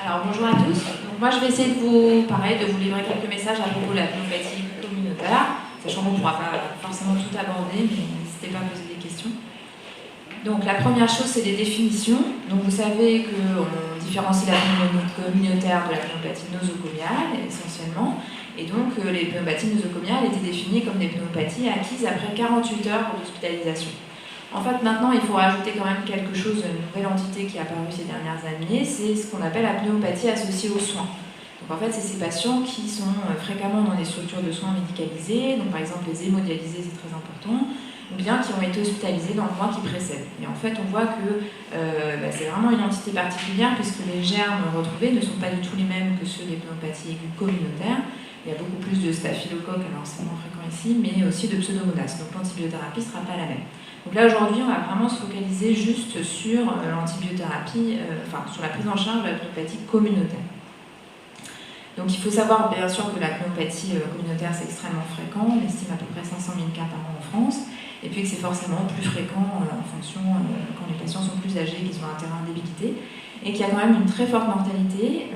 Alors bonjour à tous. Donc, moi je vais essayer de vous livrer quelques messages à propos de la pneumopathie communautaire, sachant qu'on ne pourra pas forcément tout aborder, mais n'hésitez pas à poser des questions. Donc la première chose, c'est les définitions. Donc vous savez qu'on différencie la pneumonie communautaire de la pneumopathie nosocomiale essentiellement, et donc les pneumopathies nosocomiales étaient définies comme des pneumopathies acquises après 48 heures d'hospitalisation. En fait, maintenant, il faut rajouter quand même quelque chose, une nouvelle entité qui est apparue ces dernières années, c'est ce qu'on appelle la pneumopathie associée aux soins. Donc en fait, c'est ces patients qui sont fréquemment dans des structures de soins médicalisées, donc par exemple les hémodialysés, c'est très important, ou bien qui ont été hospitalisés dans le mois qui précède. Et en fait, on voit que c'est vraiment une entité particulière, puisque les germes retrouvés ne sont pas du tout les mêmes que ceux des pneumopathies aiguës communautaires. Il y a beaucoup plus de staphylocoques, alors c'est moins fréquent ici, mais aussi de pseudomonas, donc l'antibiothérapie ne sera pas la même. Donc là, aujourd'hui, on va vraiment se focaliser juste sur l'antibiothérapie, sur la prise en charge de la pneumopathie communautaire. Donc il faut savoir, bien sûr, que la pneumopathie communautaire, c'est extrêmement fréquent. On estime à peu près 500 000 cas par an en France. Et puis que c'est forcément plus fréquent en fonction quand les patients sont plus âgés, qu'ils ont un terrain débilité. Et qu'il y a quand même une très forte mortalité,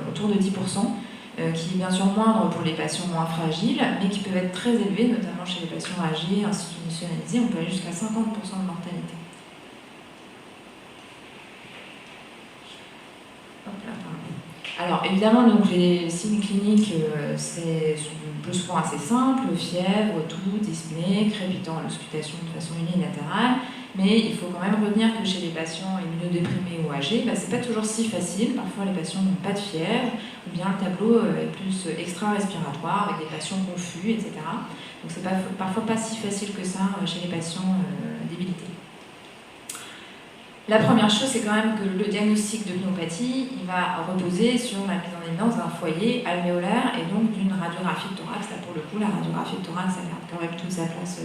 autour de 10%, qui est bien sûr moindre pour les patients moins fragiles, mais qui peuvent être très élevés, notamment chez les patients âgés, institutionnalisés. On peut aller jusqu'à 50% de mortalité. Alors évidemment, donc, les signes cliniques, c'est plus souvent assez simple, fièvre, toux, dyspnée, crépitant à l'auscultation de façon unilatérale, mais il faut quand même retenir que chez les patients immunodéprimés ou âgés, c'est pas toujours si facile. Parfois les patients n'ont pas de fièvre, ou bien le tableau est plus extra-respiratoire, avec des patients confus, etc. Donc c'est parfois pas si facile que ça chez les patients débilités. La première chose, c'est quand même que le diagnostic de pneumopathie, il va reposer sur la mise en évidence d'un foyer alvéolaire et donc d'une radiographie de thorax. Là, pour le coup, la radiographie de thorax, elle garde quand même toute sa place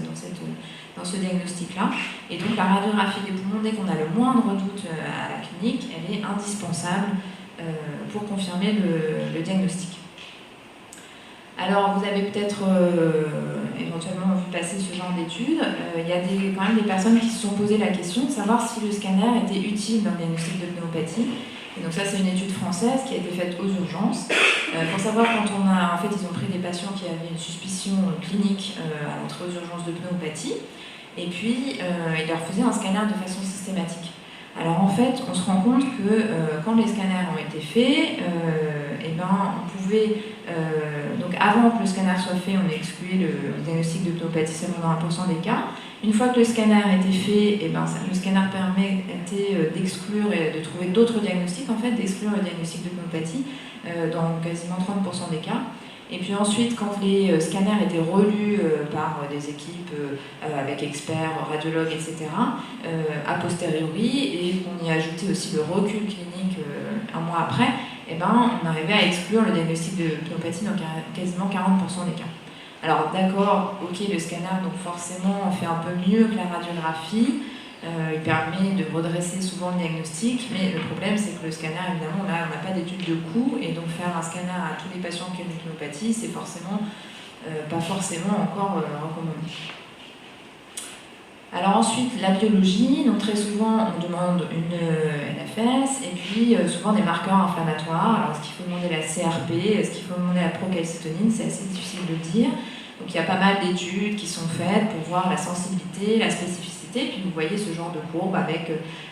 dans ce diagnostic-là. Et donc, la radiographie des poumons, dès qu'on a le moindre doute à la clinique, elle est indispensable pour confirmer le diagnostic. Alors, vous avez peut-être éventuellement vu passer ce genre d'études. Il y a quand même des personnes qui se sont posé la question de savoir si le scanner était utile dans le diagnostic de pneumopathie. Et donc ça, c'est une étude française qui a été faite aux urgences. Pour savoir quand en fait, ils ont pris des patients qui avaient une suspicion clinique à l'entrée aux urgences de pneumopathie. Et puis, ils leur faisaient un scanner de façon systématique. Alors en fait, on se rend compte que quand les scanners ont été faits, on pouvait, donc avant que le scanner soit fait, on excluait le diagnostic de pneumopathie seulement dans 1% des cas. Une fois que le scanner était fait, le scanner permettait d'exclure et de trouver d'autres diagnostics, en fait, d'exclure le diagnostic de pneumopathie dans quasiment 30% des cas. Et puis ensuite, quand les scanners étaient relus par des équipes avec experts, radiologues, etc., a posteriori, et qu'on y ajoutait aussi le recul clinique un mois après, on arrivait à exclure le diagnostic de pneumopathie dans quasiment 40% des cas. Alors d'accord, ok, le scanner, donc forcément, fait un peu mieux que la radiographie. Il permet de redresser souvent le diagnostic, mais le problème c'est que le scanner, évidemment, là on n'a pas d'étude de coût, et donc faire un scanner à tous les patients qui ont une pneumopathie, c'est forcément pas forcément encore recommandé. Alors ensuite, la biologie, donc très souvent on demande une NFS, et puis souvent des marqueurs inflammatoires. Alors est-ce qu'il faut demander la CRP, est-ce qu'il faut demander la procalcitonine, c'est assez difficile de le dire. Donc il y a pas mal d'études qui sont faites pour voir la sensibilité, la spécificité. Puis vous voyez ce genre de courbe avec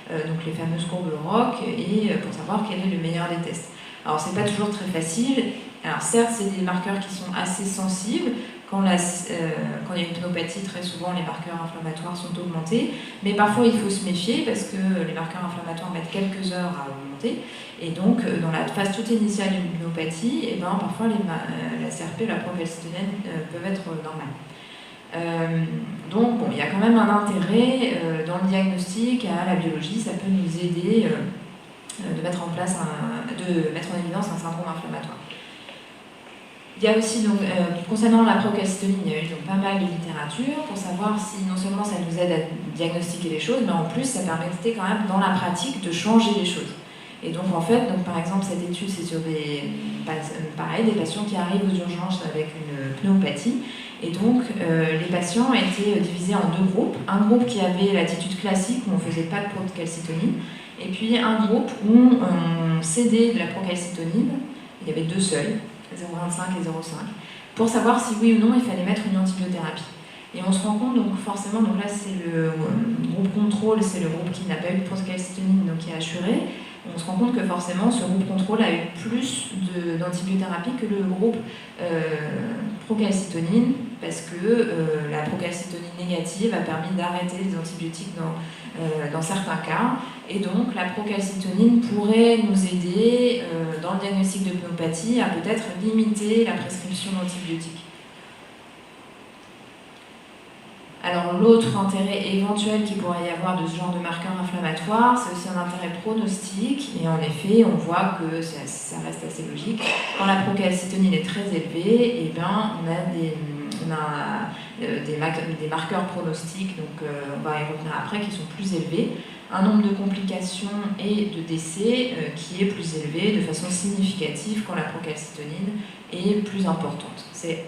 donc les fameuses courbes ROC et pour savoir quel est le meilleur des tests. Alors c'est pas toujours très facile. Alors certes, c'est des marqueurs qui sont assez sensibles. Quand il y a une pneumopathie, très souvent les marqueurs inflammatoires sont augmentés, mais parfois il faut se méfier parce que les marqueurs inflammatoires mettent quelques heures à augmenter, et donc dans la phase toute initiale d'une pneumopathie, parfois la CRP, la procalcitonine peuvent être normales. Donc bon, il y a quand même un intérêt dans le diagnostic à la biologie, ça peut nous aider de mettre en évidence un syndrome inflammatoire. Il y a aussi, donc, concernant la procalcitonine, il y a eu donc pas mal de littérature pour savoir si non seulement ça nous aide à diagnostiquer les choses, mais en plus ça permettait quand même dans la pratique de changer les choses. Et donc en fait, par exemple, cette étude, c'est sur des patients qui arrivent aux urgences avec une pneumopathie. Et donc les patients étaient divisés en 2 groupes. Un groupe qui avait l'attitude classique où on ne faisait pas de procalcitonie, et puis un groupe où on cédait de la procalcitonine. Il y avait 2 seuils, 0,25 et 0,5, pour savoir si oui ou non il fallait mettre une antibiothérapie. Et on se rend compte, donc forcément, donc là c'est le groupe contrôle, c'est le groupe qui n'a pas eu de procalcitonine, donc qui a assuré. On se rend compte que forcément ce groupe contrôle a eu plus d'antibiothérapie que le groupe procalcitonine, parce que la procalcitonine négative a permis d'arrêter les antibiotiques dans certains cas, et donc la procalcitonine pourrait nous aider dans le diagnostic de pneumopathie à peut-être limiter la prescription d'antibiotiques. Alors l'autre intérêt éventuel qu'il pourrait y avoir de ce genre de marqueur inflammatoire, c'est aussi un intérêt pronostique, et en effet on voit que ça reste assez logique. Quand la procalcitonine est très élevée, eh bien, on a des marqueurs pronostiques, donc on va y revenir après, qui sont plus élevés. Un nombre de complications et de décès qui est plus élevé de façon significative quand la procalcitonine est plus importante.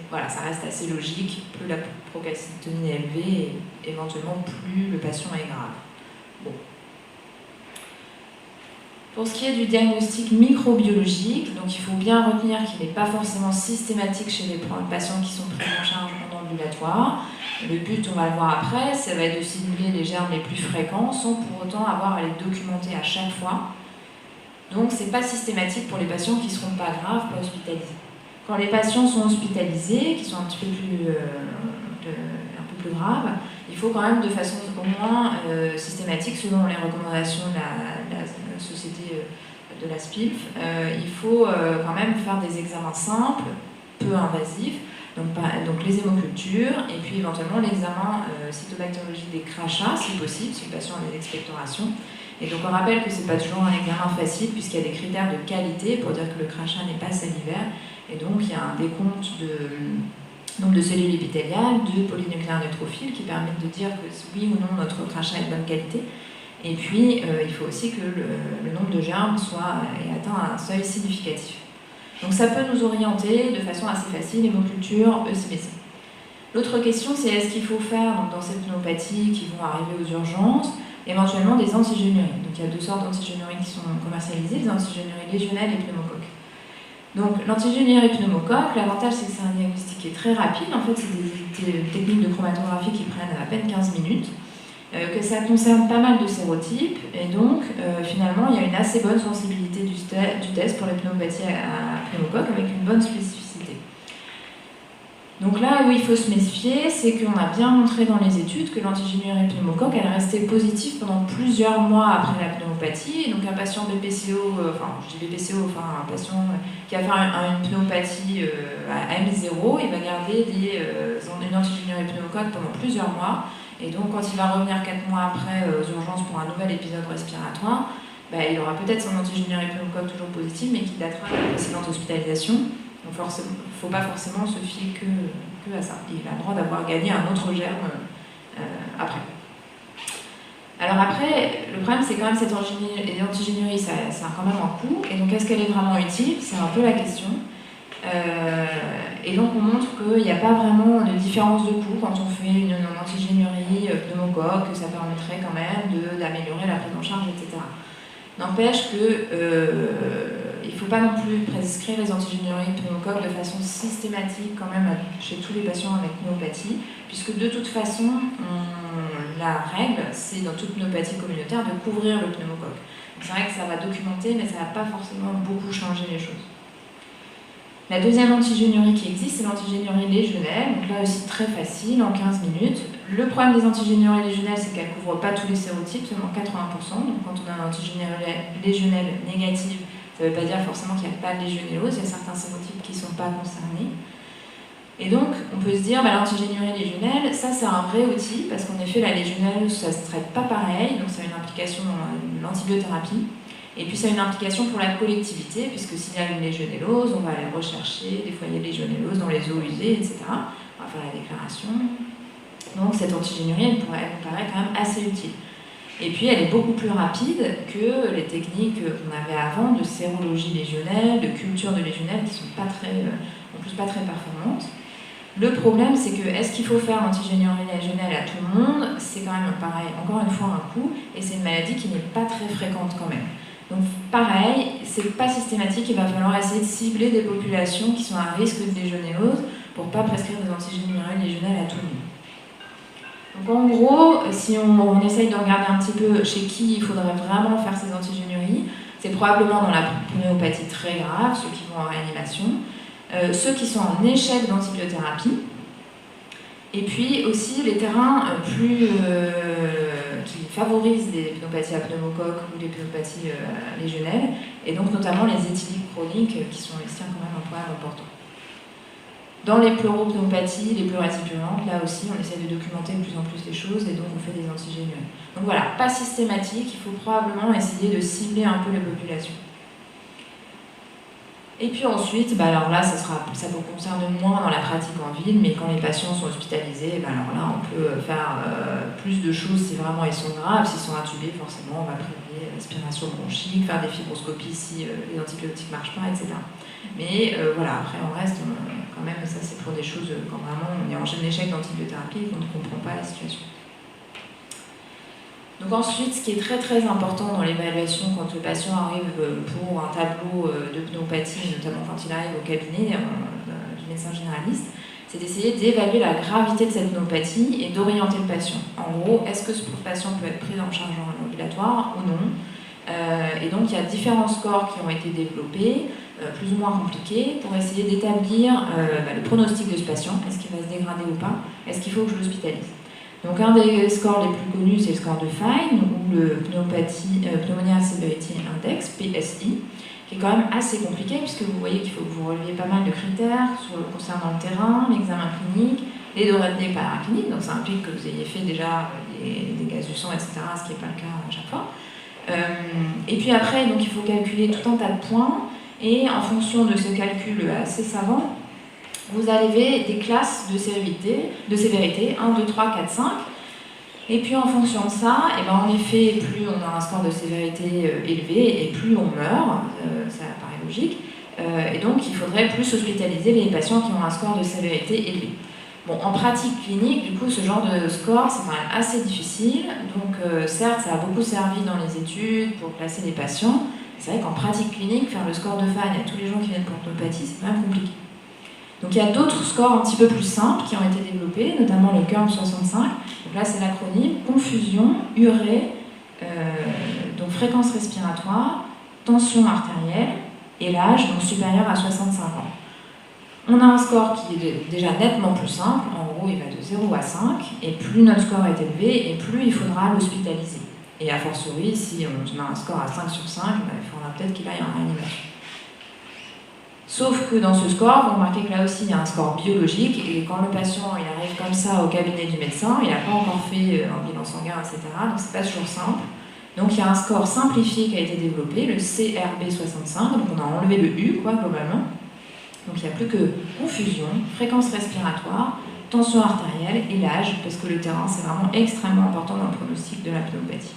Voilà, ça reste assez logique, plus la procalcitonine est élevée, et éventuellement plus le patient est grave. Bon. Pour ce qui est du diagnostic microbiologique, donc il faut bien retenir qu'il n'est pas forcément systématique chez les patients qui sont pris en charge en ambulatoire. Le but, on va le voir après, ça va être de cibler les germes les plus fréquents sans pour autant avoir à les documenter à chaque fois. Donc c'est pas systématique pour les patients qui ne seront pas graves, pas hospitalisés. Quand les patients sont hospitalisés, qui sont un peu plus graves, il faut quand même de façon au moins systématique, selon les recommandations de la société de la SPILF, il faut quand même faire des examens simples, peu invasifs, donc les hémocultures, et puis éventuellement l'examen cytobactériologique des crachats, si possible, si le patient a des expectorations. Et donc on rappelle que ce n'est pas toujours un examen facile, puisqu'il y a des critères de qualité pour dire que le crachat n'est pas salivaire, et donc il y a un décompte de cellules épithéliales, de polynucléaires neutrophiles, qui permettent de dire que oui ou non notre crachat est de bonne qualité. Et puis il faut aussi que le nombre de germes ait atteint un seuil significatif. Donc ça peut nous orienter de façon assez facile, hémoculture, ECBC. L'autre question, c'est est-ce qu'il faut faire dans cette pneumopathie qui vont arriver aux urgences, éventuellement des antigénuries. Donc il y a 2 sortes d'antigénuries qui sont commercialisées, les antigénuries légionelles et pneumocoques. Donc l'antigénurie pneumocoque, l'avantage c'est que c'est un diagnostic qui est très rapide, en fait c'est des techniques de chromatographie qui prennent à peine 15 minutes, que ça concerne pas mal de sérotypes, et donc finalement il y a une assez bonne sensibilité du test pour les pneumopathies à pneumocoque avec une bonne spécificité. Donc là où il faut se méfier, c'est qu'on a bien montré dans les études que l'antigénurie pneumocoque elle restait positive pendant plusieurs mois après la pneumopathie. Donc un patient BPCO, un patient qui a fait une pneumopathie à M0, il va garder une antigénurie pneumocoque pendant plusieurs mois. Et donc quand il va revenir 4 mois après aux urgences pour un nouvel épisode respiratoire, il aura peut-être son antigénurie pneumocoque toujours positive, mais qui datera de la précédente hospitalisation. Donc il ne faut pas forcément se fier que à ça. Il a le droit d'avoir gagné un autre germe après. Alors après, le problème c'est quand même cette antigénurie, ça a quand même un coût, et donc est-ce qu'elle est vraiment utile? C'est un peu la question. Et donc on montre qu'il n'y a pas vraiment de différence de coût quand on fait une antigénurie pneumocoque, que ça permettrait quand même d'améliorer la prise en charge, etc. N'empêche qu'il ne faut pas non plus prescrire les antigénuries pneumocoques de façon systématique quand même chez tous les patients avec pneumopathie, puisque de toute façon, la règle, c'est dans toute pneumopathie communautaire de couvrir le pneumocoque. C'est vrai que ça va documenter, mais ça ne va pas forcément beaucoup changer les choses. La deuxième antigénurie qui existe, c'est l'antigénurie légionelle, donc là aussi très facile, en 15 minutes. Le problème des antigénuries légionelles, c'est qu'elles ne couvrent pas tous les sérotypes, seulement 80%. Donc quand on a une antigénurie légionelle négative, ça ne veut pas dire forcément qu'il n'y a pas de légionellose, il y a certains sérotypes qui ne sont pas concernés. Et donc on peut se dire, l'antigénurie légionelle, ça c'est un vrai outil, parce qu'en effet la légionellose, ça ne se traite pas pareil, donc ça a une implication dans l'antibiothérapie. Et puis ça a une implication pour la collectivité, puisque s'il y a une légionellose, on va aller rechercher des foyers de légionellose dans les eaux usées, etc. On va faire la déclaration. Donc cette antigénurie, elle me paraît quand même assez utile. Et puis elle est beaucoup plus rapide que les techniques qu'on avait avant de sérologie légionnelle, de culture de légionnelle, qui sont pas très, en plus pas très performantes. Le problème, c'est que est-ce qu'il faut faire l'antigénurie légionnelle à tout le monde? C'est quand même pareil, encore une fois un coût, et c'est une maladie qui n'est pas très fréquente quand même. Donc pareil, c'est pas systématique, il va falloir essayer de cibler des populations qui sont à risque de légionellose pour pas prescrire des antigénuries légionnelles à tout le monde. Donc en gros, si on essaye de regarder un petit peu chez qui il faudrait vraiment faire ces antigénuries, c'est probablement dans la pneumopathie très grave, ceux qui vont en réanimation, ceux qui sont en échec d'antibiothérapie, et puis aussi les terrains qui favorisent les pneumopathies à pneumocoque ou les pneumopathies légionnelles, et donc notamment les éthyliques chroniques qui sont ici quand même un problème important. Dans les pleuropneumopathies, les pleurésies purulentes, là aussi on essaie de documenter de plus en plus les choses et donc on fait des antigénuries. Donc voilà, pas systématique, il faut probablement essayer de cibler un peu les populations. Et puis ensuite, alors là, ça vous concerne moins dans la pratique en ville, mais quand les patients sont hospitalisés, alors là, on peut faire plus de choses si vraiment ils sont graves. S'ils sont intubés, forcément, on va prélever l'aspiration bronchique, faire des fibroscopies si les antibiotiques ne marchent pas, etc. Mais voilà, après, on reste quand même, ça c'est pour des choses quand vraiment on est en échec d'antibiothérapie et qu'on ne comprend pas la situation. Donc ensuite, ce qui est très très important dans l'évaluation quand le patient arrive pour un tableau de pneumopathie, notamment quand il arrive au cabinet du médecin généraliste, c'est d'essayer d'évaluer la gravité de cette pneumopathie et d'orienter le patient. En gros, est-ce que ce patient peut être pris en charge en ambulatoire ou non? Et donc il y a différents scores qui ont été développés, plus ou moins compliqués, pour essayer d'établir le pronostic de ce patient. Est-ce qu'il va se dégrader ou pas? Est-ce qu'il faut que je l'hospitalise? Donc un des scores les plus connus, c'est le score de Fine, ou le Pneumonia Severity Index, PSI, qui est quand même assez compliqué, puisque vous voyez qu'il faut que vous releviez pas mal de critères concernant le terrain, l'examen clinique, les données paracliniques, donc ça implique que vous ayez fait déjà des gaz du sang, etc., ce qui n'est pas le cas à chaque fois. Et puis après, donc, il faut calculer tout un tas de points, et en fonction de ce calcul assez savant, vous avez des classes de sévérité, 1, 2, 3, 4, 5. Et puis en fonction de ça, en effet, plus on a un score de sévérité élevé et plus on meurt, ça paraît logique. Et donc il faudrait plus hospitaliser les patients qui ont un score de sévérité élevé. Bon, en pratique clinique, du coup, ce genre de score, c'est quand même assez difficile. Donc certes, ça a beaucoup servi dans les études pour classer les patients. C'est vrai qu'en pratique clinique, faire le score de Fine à tous les gens qui viennent pour pneumopathie, c'est quand même compliqué. Donc il y a d'autres scores un petit peu plus simples qui ont été développés, notamment le CURM 65. Donc là c'est l'acronyme confusion, urée, donc fréquence respiratoire, tension artérielle et l'âge, donc supérieur à 65 ans. On a un score qui est déjà nettement plus simple, en gros il va de 0 à 5, et plus notre score est élevé, et plus il faudra l'hospitaliser. Et a fortiori, si on a un score à 5 sur 5, il faudra peut-être qu'il aille en réanimation. Sauf que dans ce score, vous remarquez que là aussi il y a un score biologique, et quand le patient il arrive comme ça au cabinet du médecin, il n'a pas encore fait un bilan sanguin, etc. Donc c'est pas toujours simple. Donc il y a un score simplifié qui a été développé, le CRB65, donc on a enlevé le U globalement. Donc il n'y a plus que confusion, fréquence respiratoire, tension artérielle et l'âge, parce que le terrain c'est vraiment extrêmement important dans le pronostic de la pneumopathie.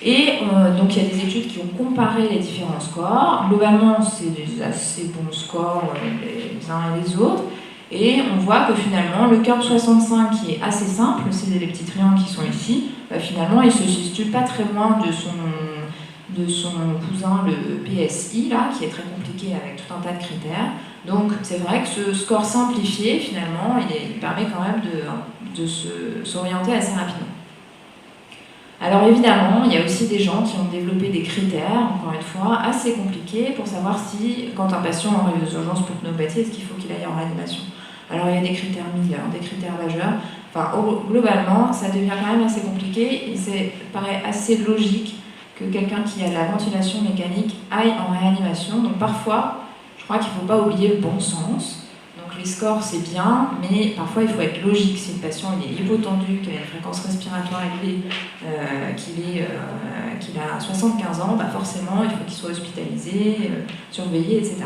Et donc il y a des études qui ont comparé les différents scores. Globalement, c'est des assez bons scores les uns et les autres. Et on voit que finalement, le CURM 65 qui est assez simple, c'est les petits triangles qui sont ici, finalement il se situe pas très loin de son cousin, le PSI, là, qui est très compliqué avec tout un tas de critères. Donc c'est vrai que ce score simplifié, finalement, il permet quand même de s'orienter assez rapidement. Alors évidemment, il y a aussi des gens qui ont développé des critères, encore une fois, assez compliqués pour savoir si, quand un patient arrive aux urgences pour pneumopathie, est-ce qu'il faut qu'il aille en réanimation. Alors il y a des critères mineurs, des critères majeurs. Enfin, globalement, ça devient quand même assez compliqué et ça paraît assez logique que quelqu'un qui a de la ventilation mécanique aille en réanimation. Donc parfois, je crois qu'il ne faut pas oublier le bon sens. Donc les scores, c'est bien, mais parfois il faut être logique. Si le patient il est hypotendu, qu'il a une fréquence respiratoire élevée, qu'il a 75 ans, forcément il faut qu'il soit hospitalisé, surveillé, etc.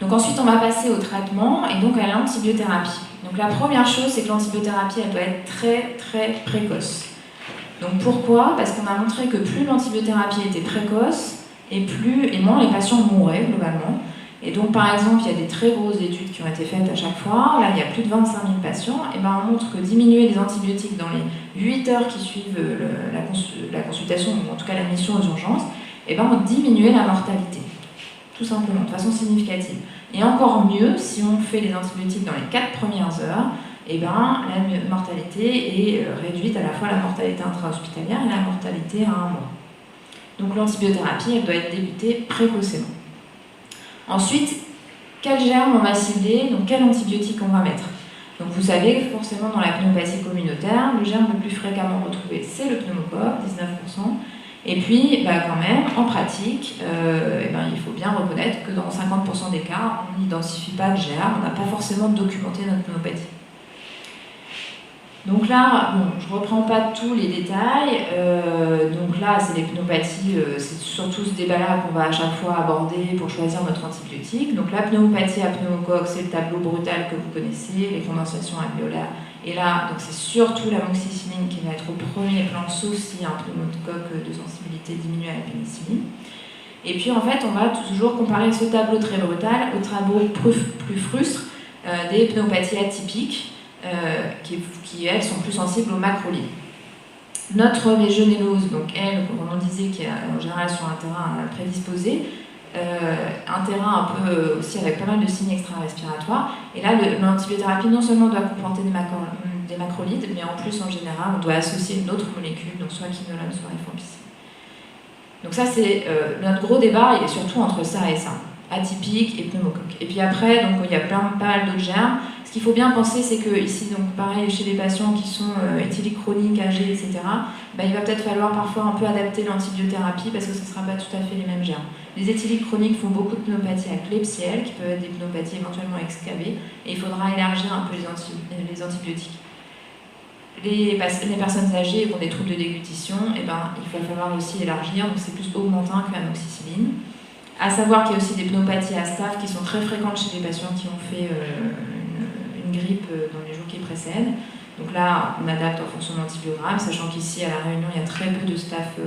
Donc ensuite, on va passer au traitement et donc à l'antibiothérapie. Donc la première chose, c'est que l'antibiothérapie, elle doit être très très précoce. Donc pourquoi? Parce qu'on a montré que plus l'antibiothérapie était précoce, et moins les patients mouraient globalement. Et donc par exemple, il y a des très grosses études qui ont été faites à chaque fois. Là, il y a plus de 25 000 patients. Et ben, on montre que diminuer les antibiotiques dans les 8 heures qui suivent la consultation, ou en tout cas l'admission aux urgences, et ben, on diminuait la mortalité. Tout simplement, de façon significative. Et encore mieux, si on fait les antibiotiques dans les 4 premières heures, et ben, la mortalité est réduite, à la fois la mortalité intra-hospitalière et la mortalité à 1 mois. Donc l'antibiothérapie, elle doit être débutée précocement. Ensuite, quel germe on va cibler, donc quel antibiotique on va mettre. Donc vous savez que forcément dans la pneumopathie communautaire, le germe le plus fréquemment retrouvé, c'est le pneumocoque, 19%. Et puis, quand même, en pratique, il faut bien reconnaître que dans 50% des cas, on n'identifie pas de germe, on n'a pas forcément documenté notre pneumopathie. Donc là, je ne reprends pas tous les détails. Donc là, c'est les pneumopathies, c'est surtout ce débat-là qu'on va à chaque fois aborder pour choisir notre antibiotique. Donc la pneumopathie à pneumocoque, c'est le tableau brutal que vous connaissez, les condensations alvéolaires. Et là, donc c'est surtout l'amoxicilline qui va être au premier plan, sauf si un pneumocoque de sensibilité diminue à la pénicilline. Et puis en fait, on va toujours comparer ce tableau très brutal au tableau plus frustre des pneumopathies atypiques. Qui elles sont plus sensibles aux macrolides. Notre légionellose, donc elle, comme on disait, qui est en général sur un terrain prédisposé, un terrain un peu aussi avec pas mal de signes extra-respiratoires. Et là, l'antibiothérapie non seulement doit comporter des macrolides, mais en plus en général, on doit associer une autre molécule, donc soit quinolone, soit rifampicine. Donc ça, c'est notre gros débat, il est surtout entre ça et ça, atypique et pneumocoque. Et puis après, donc il y a pas mal d'autres germes. Ce qu'il faut bien penser, c'est que ici, donc pareil, chez les patients qui sont éthyliques chroniques, âgés, etc., il va peut-être falloir parfois un peu adapter l'antibiothérapie parce que ce ne sera pas tout à fait les mêmes germes. Les éthyliques chroniques font beaucoup de pneumopathies à Klebsiella, qui peuvent être des pneumopathies éventuellement excavées, et il faudra élargir un peu les antibiotiques. Les personnes âgées qui ont des troubles de déglutition, il va falloir aussi élargir, donc c'est plus augmentin que l'amoxicilline. À savoir qu'il y a aussi des pneumopathies à staph qui sont très fréquentes chez les patients qui ont fait une grippe dans les jours qui précèdent. Donc là, on adapte en fonction de l'antibiogramme, sachant qu'ici, à La Réunion, il y a très peu de staph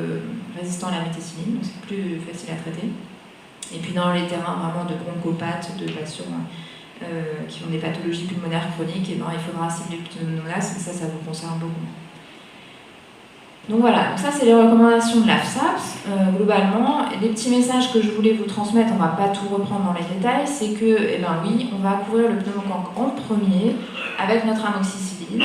résistant à la méticilline, donc c'est plus facile à traiter. Et puis dans les terrains vraiment de bronchopathes, de patients qui ont des pathologies pulmonaires chroniques, il faudra cibler le pneumoniase, mais ça vous concerne beaucoup. Donc voilà, donc ça c'est les recommandations de l'AFSAPS. Globalement, les petits messages que je voulais vous transmettre, on ne va pas tout reprendre dans les détails, c'est que, oui, on va couvrir le pneumocoque en premier avec notre amoxicilline.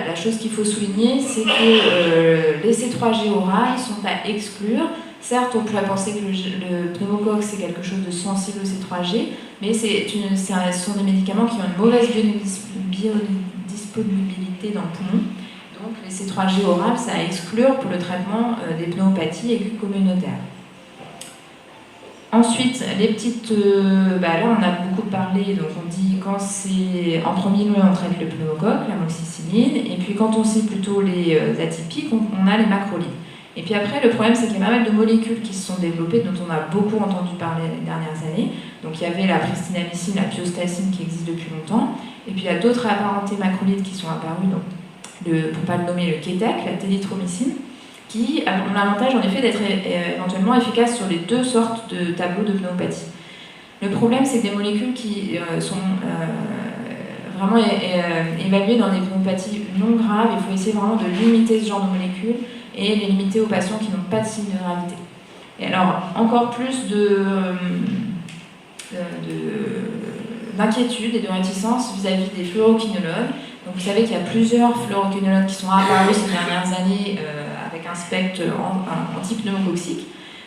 La chose qu'il faut souligner, c'est que les C3G orales sont à exclure. Certes, on pourrait penser que le pneumocoque c'est quelque chose de sensible au C3G, mais ce sont des médicaments qui ont une mauvaise biodisponibilité dans le poumon. Donc les C3G orales, c'est à exclure pour le traitement des pneumopathies aiguës communautaires. Ensuite, les petites... là, on a beaucoup parlé, donc on dit quand c'est... En premier lieu, on traite le pneumocoque, l'amoxicilline, et puis quand on sait plutôt les atypiques, on a les macrolides. Et puis après, le problème, c'est qu'il y a pas mal de molécules qui se sont développées, dont on a beaucoup entendu parler les dernières années. Donc il y avait la pristinamycine, la piostacine qui existe depuis longtemps, et puis il y a d'autres apparentés macrolides qui sont apparues, donc pour ne pas le nommer, le Ketek, la télitromycine, qui ont l'avantage en effet d'être éventuellement efficaces sur les deux sortes de tableaux de pneumopathie. Le problème, c'est que des molécules qui sont vraiment évaluées dans des pneumopathies non graves, il faut essayer vraiment de limiter ce genre de molécules et les limiter aux patients qui n'ont pas de signe de gravité. Et alors, encore plus d'inquiétude et de réticence vis-à-vis des fluoroquinolones. Donc vous savez qu'il y a plusieurs fluoroquinolones qui sont apparus ces dernières années avec un spectre antipneumococcique.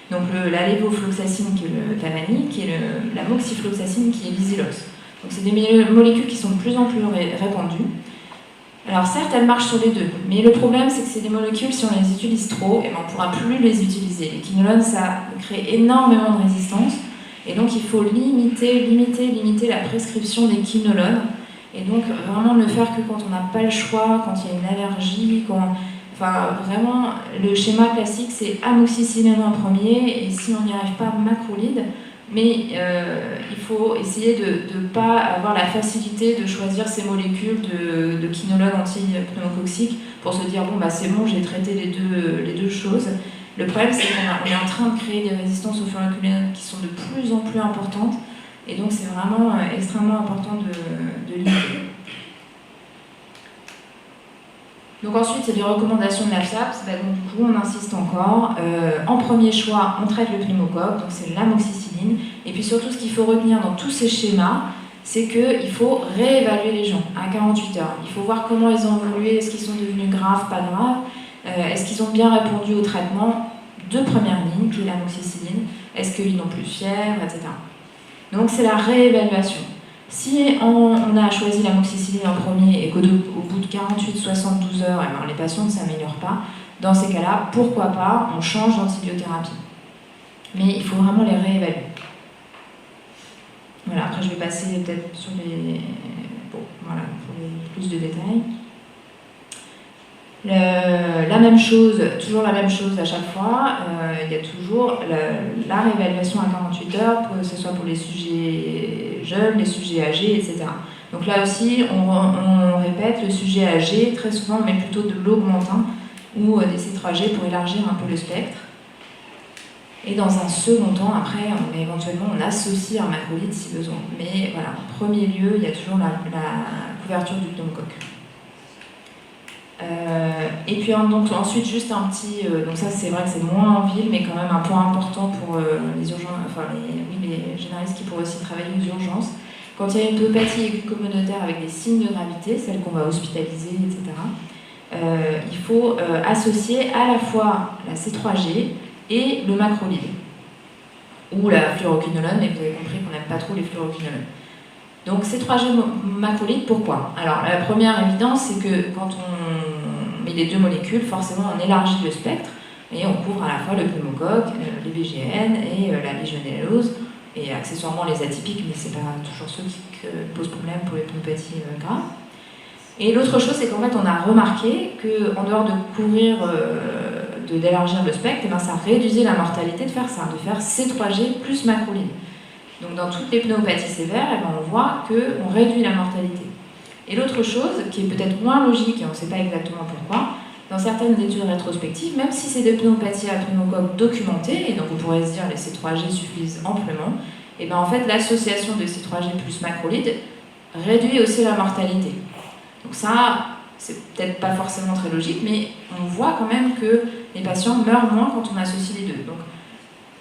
Donc la lévofloxacine qui est le Tamani, qui est la moxifloxacine qui est l'Isilox. Donc c'est des molécules qui sont de plus en plus répandues. Alors certes, elles marchent sur les deux, mais le problème c'est que c'est des molécules, si on les utilise trop, on ne pourra plus les utiliser. Les quinolones, ça crée énormément de résistance, et donc il faut limiter la prescription des quinolones, et donc vraiment ne le faire que quand on n'a pas le choix, quand il y a une allergie, Enfin, vraiment, le schéma classique, c'est amoxicilline en premier, et si on n'y arrive pas, macrolide. Mais il faut essayer de ne pas avoir la facilité de choisir ces molécules de quinolone anti-pneumococcique pour se dire, bon, bah, c'est bon, j'ai traité les deux choses. Le problème, c'est qu'on est en train de créer des résistances aux fluoroquinolones qui sont de plus en plus importantes, et donc c'est vraiment extrêmement important de limiter. Donc ensuite, c'est les recommandations de l'AFSAP. Donc du coup, on insiste encore. En premier choix, on traite le pneumocoque, donc c'est l'amoxicilline. Et puis surtout, ce qu'il faut retenir dans tous ces schémas, c'est qu'il faut réévaluer les gens à 48 heures. Il faut voir comment ils ont évolué, est-ce qu'ils sont devenus graves, pas graves, est-ce qu'ils ont bien répondu au traitement de première ligne, qui est l'amoxicilline, est-ce qu'ils n'ont plus de fièvre, etc. Donc c'est la réévaluation. Si on a choisi l'amoxicilline en premier et qu'au bout de 48-72 heures, les patients ne s'améliorent pas, dans ces cas-là, pourquoi pas, on change d'antibiothérapie. Mais il faut vraiment les réévaluer. Voilà, après je vais passer peut-être sur les... Bon, voilà, pour plus de détails. La même chose, toujours la même chose à chaque fois, il y a toujours la réévaluation à 48 heures, que ce soit pour les sujets jeunes, les sujets âgés, etc. Donc là aussi, on répète, le sujet âgé, très souvent on met plutôt de l'augmentin ou des C3G pour élargir un peu le spectre. Et dans un second temps, après, éventuellement, on associe un macrolide si besoin. Mais voilà, en premier lieu, il y a toujours la couverture du pneumocoque. Et puis donc, ensuite, juste un petit... donc ça, c'est vrai que c'est moins en ville, mais quand même un point important pour les urgences, enfin les généralistes qui pourraient aussi travailler aux urgences. Quand il y a une pneumopathie aiguë communautaire avec des signes de gravité, celle qu'on va hospitaliser, etc., il faut associer à la fois la C3G et le macrolide, ou la fluoroquinolone, mais vous avez compris qu'on n'aime pas trop les fluoroquinolones. Donc C3G macrolide, pourquoi? Alors la première évidence, c'est que quand on met les deux molécules, forcément on élargit le spectre, et on couvre à la fois le pneumocoque, les BGN et la légionellose, et accessoirement les atypiques, mais c'est pas toujours ceux qui posent problème pour les pneumopathies graves. Et l'autre chose, c'est qu'en fait on a remarqué qu'en dehors de couvrir d'élargir le spectre, ça réduisait la mortalité de faire ça, de faire C3G plus macrolide. Donc dans toutes les pneumopathies sévères, on voit qu'on réduit la mortalité. Et l'autre chose, qui est peut-être moins logique, et on ne sait pas exactement pourquoi, dans certaines études rétrospectives, même si c'est des pneumopathies à pneumocoque documentées, et donc on pourrait se dire les C3G suffisent amplement, et bien en fait l'association de C3G plus macrolide réduit aussi la mortalité. Donc ça, c'est peut-être pas forcément très logique, mais on voit quand même que les patients meurent moins quand on associe les deux. Donc,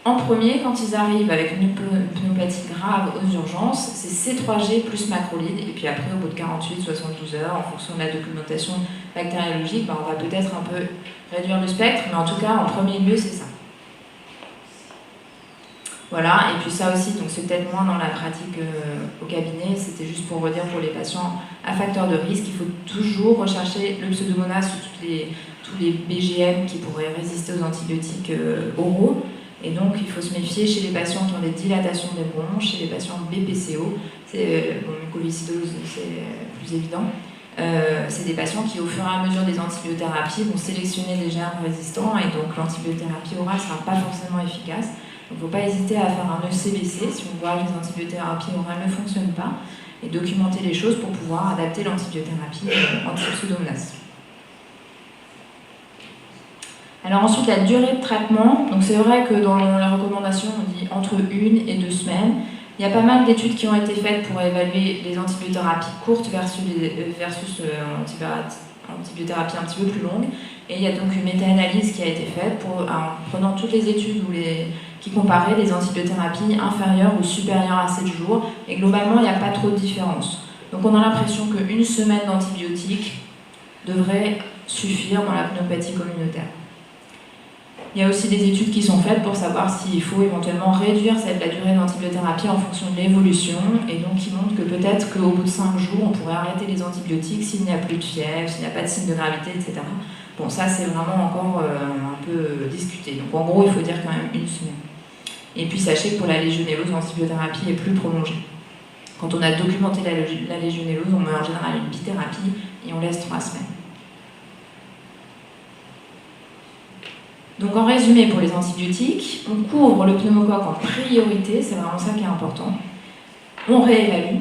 en premier, quand ils arrivent avec une pneumopathie grave aux urgences, c'est C3G plus macrolide, et puis après, au bout de 48-72 heures, en fonction de la documentation bactériologique, on va peut-être un peu réduire le spectre, mais en tout cas, en premier lieu, c'est ça. Voilà, et puis ça aussi, donc c'est peut-être moins dans la pratique au cabinet, c'était juste pour redire pour les patients à facteur de risque, il faut toujours rechercher le pseudomonas sur tous les BGM qui pourraient résister aux antibiotiques oraux. Et donc, il faut se méfier chez les patients qui ont des dilatations des bronches, chez les patients BPCO, c'est mucoviscidose, c'est plus évident. C'est des patients qui, au fur et à mesure des antibiothérapies, vont sélectionner des germes résistants et donc l'antibiothérapie orale ne sera pas forcément efficace. Donc, il ne faut pas hésiter à faire un ECBC si on voit que les antibiothérapies orales ne fonctionnent pas et documenter les choses pour pouvoir adapter l'antibiothérapie anti-pseudomonas. Alors ensuite, la durée de traitement. Donc c'est vrai que dans les recommandations, on dit entre 1 et 2 semaines. Il y a pas mal d'études qui ont été faites pour évaluer les antibiothérapies courtes versus antibiothérapie un petit peu plus longue. Et il y a donc une méta-analyse qui a été faite en prenant toutes les études qui comparaient les antibiothérapies inférieures ou supérieures à 7 jours. Et globalement, il n'y a pas trop de différence. Donc on a l'impression qu'une semaine d'antibiotiques devrait suffire dans la pneumopathie communautaire. Il y a aussi des études qui sont faites pour savoir s'il faut éventuellement réduire la durée d'antibiothérapie en fonction de l'évolution, et donc qui montrent que peut-être qu'au bout de 5 jours, on pourrait arrêter les antibiotiques s'il n'y a plus de fièvre, s'il n'y a pas de signe de gravité, etc. Bon, ça c'est vraiment encore un peu discuté. Donc en gros, il faut dire quand même 1 semaine. Et puis sachez que pour la légionellose, l'antibiothérapie est plus prolongée. Quand on a documenté la légionellose, on met en général une bithérapie et on laisse 3 semaines. Donc en résumé, pour les antibiotiques, on couvre le pneumocoque en priorité, c'est vraiment ça qui est important. On réévalue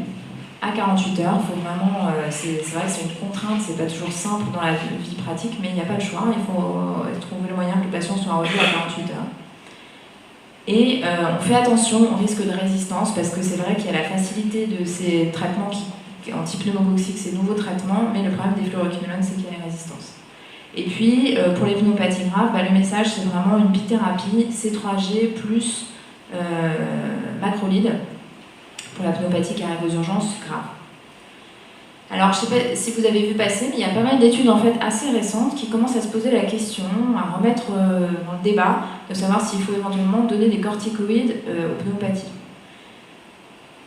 à 48 heures, faut vraiment, c'est vrai que c'est une contrainte, c'est pas toujours simple dans la vie pratique, mais il n'y a pas le choix, il faut trouver le moyen que le patient soit revu à 48 heures. Et on fait attention au risque de résistance, parce que c'est vrai qu'il y a la facilité de ces traitements antipneumococciques, ces nouveaux traitements, mais le problème des fluoroquinolones, c'est qu'il y a une résistance. Et puis, pour les pneumopathies graves, le message, c'est vraiment une bithérapie C3G plus macrolide pour la pneumopathie qui arrive aux urgences graves. Alors, je ne sais pas si vous avez vu passer, mais il y a pas mal d'études en fait assez récentes qui commencent à se poser la question, à remettre dans le débat, de savoir s'il faut éventuellement donner des corticoïdes aux pneumopathies.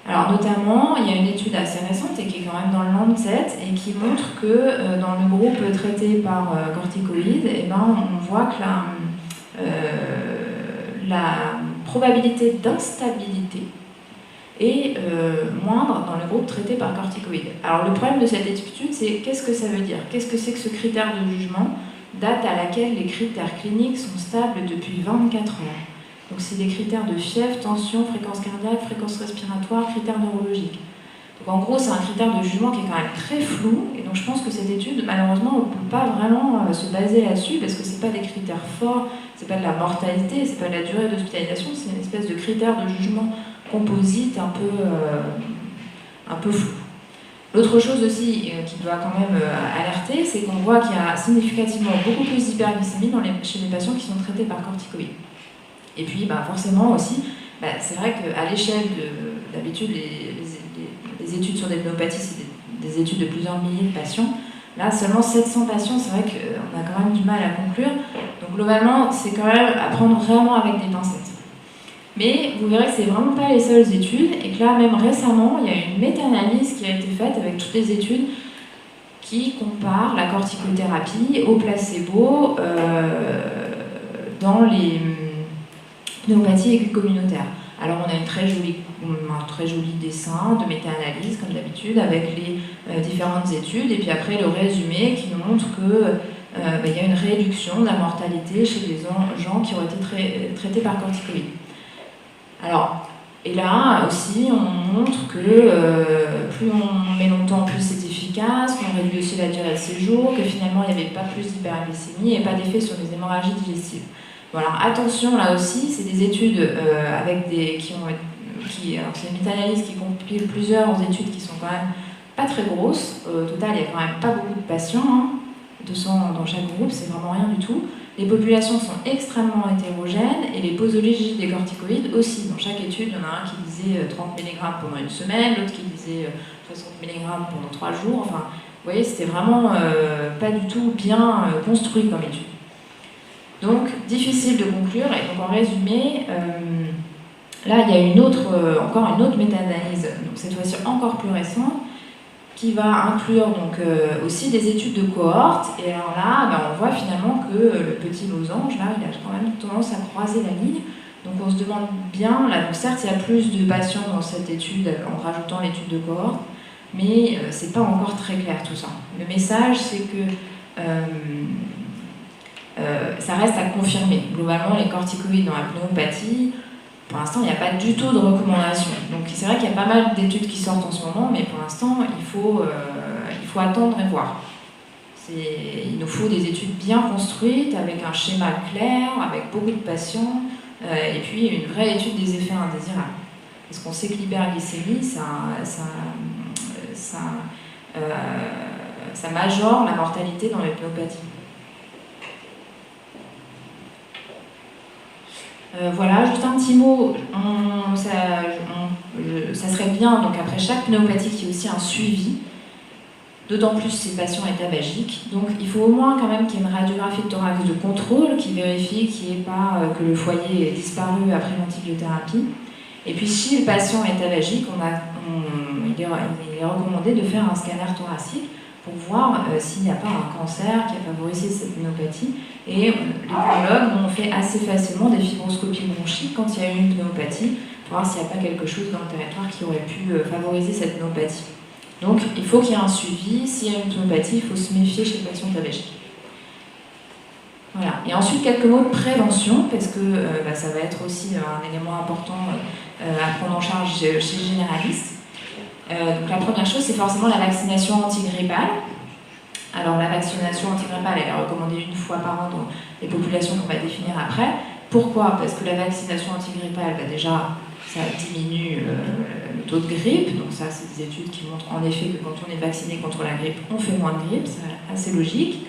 Alors, notamment, il y a une étude assez récente et qui est quand même dans le Lancet et qui montre que dans le groupe traité par corticoïdes, eh ben, on voit que la probabilité d'instabilité est moindre dans le groupe traité par corticoïdes. Alors le problème de cette étude, c'est qu'est-ce que ça veut dire? Qu'est-ce que c'est que ce critère de jugement, date à laquelle les critères cliniques sont stables depuis 24 heures? Donc c'est des critères de fièvre, tension, fréquence cardiaque, fréquence respiratoire, critères neurologiques. Donc en gros, c'est un critère de jugement qui est quand même très flou, et donc je pense que cette étude, malheureusement, on ne peut pas vraiment se baser là-dessus, parce que ce n'est pas des critères forts, c'est pas de la mortalité, c'est pas de la durée d'hospitalisation, c'est une espèce de critère de jugement composite un peu flou. L'autre chose aussi qui doit quand même alerter, c'est qu'on voit qu'il y a significativement beaucoup plus d'hyperglycémie chez les patients qui sont traités par corticoïdes. Et puis forcément aussi, c'est vrai qu'à l'échelle d'habitude, les études sur des pneumopathies, c'est des études de plusieurs milliers de patients. Là, seulement 700 patients, c'est vrai qu'on a quand même du mal à conclure. Donc globalement, c'est quand même à prendre vraiment avec des pincettes. Mais vous verrez que c'est vraiment pas les seules études, et que là, même récemment, il y a une méta-analyse qui a été faite avec toutes les études qui comparent la corticothérapie au placebo dans les pneumopathies aiguës communautaires. Alors on a un très joli dessin de méta-analyse, comme d'habitude, avec les différentes études, et puis après le résumé qui nous montre que y a une réduction de la mortalité chez les gens qui ont été traités par corticoïdes. Alors, et là aussi, on montre que plus on met longtemps, plus c'est efficace, qu'on réduit aussi la durée de séjour, que finalement il n'y avait pas plus d'hyperglycémie et pas d'effet sur les hémorragies digestives. Bon, alors attention, là aussi, c'est des études avec c'est une méta-analyse qui compile plusieurs études qui sont quand même pas très grosses. Au total, il n'y a quand même pas beaucoup de patients, 200 dans chaque groupe, c'est vraiment rien du tout. Les populations sont extrêmement hétérogènes et les posologies des corticoïdes aussi. Dans chaque étude, il y en a un qui disait 30 mg pendant une semaine, l'autre qui disait 60 mg pendant 3 jours. Enfin, vous voyez, c'était vraiment pas du tout bien construit comme étude. Donc, difficile de conclure. Et donc, en résumé, là, il y a encore une autre méta-analyse, donc cette fois-ci encore plus récente, qui va inclure donc, aussi des études de cohorte. Et alors là, on voit finalement que le petit losange, là, il a quand même tendance à croiser la ligne. Donc on se demande bien, là, donc certes, il y a plus de patients dans cette étude en rajoutant l'étude de cohorte, mais c'est pas encore très clair tout ça. Le message, c'est que ça reste à confirmer. Globalement, les corticoïdes dans la pneumopathie, pour l'instant, il n'y a pas du tout de recommandation. Donc c'est vrai qu'il y a pas mal d'études qui sortent en ce moment, mais pour l'instant, il faut attendre et voir. Il nous faut des études bien construites, avec un schéma clair, avec beaucoup de patients, et puis une vraie étude des effets indésirables. Parce qu'on sait que l'hyperglycémie, ça majore la mortalité dans les pneumopathies. Voilà, juste un petit mot, ça serait bien, donc après chaque pneumopathie, qu'il y ait aussi un suivi, d'autant plus ces patients étabagiques. Donc il faut au moins quand même qu'il y ait une radiographie de thorax de contrôle qui vérifie que le foyer ait disparu après l'antibiothérapie. Et puis si le patient est étabagique, il est recommandé de faire un scanner thoracique pour voir s'il n'y a pas un cancer qui a favorisé cette pneumopathie. Et les pneumologues ont fait assez facilement des fibroscopies bronchiques quand il y a eu une pneumopathie, pour voir s'il n'y a pas quelque chose dans le territoire qui aurait pu favoriser cette pneumopathie. Donc il faut qu'il y ait un suivi. S'il y a une pneumopathie, il faut se méfier chez le patient étabagique. Voilà. Et ensuite, quelques mots de prévention, parce que ça va être aussi un élément important à prendre en charge chez les généralistes. Donc la première chose, c'est forcément la vaccination antigrippale. Alors la vaccination antigrippale, elle est recommandée une fois par an dans les populations qu'on va définir après. Pourquoi? Parce que la vaccination antigrippale, déjà, ça diminue le taux de grippe. Donc ça, c'est des études qui montrent en effet que quand on est vacciné contre la grippe, on fait moins de grippe, c'est assez logique.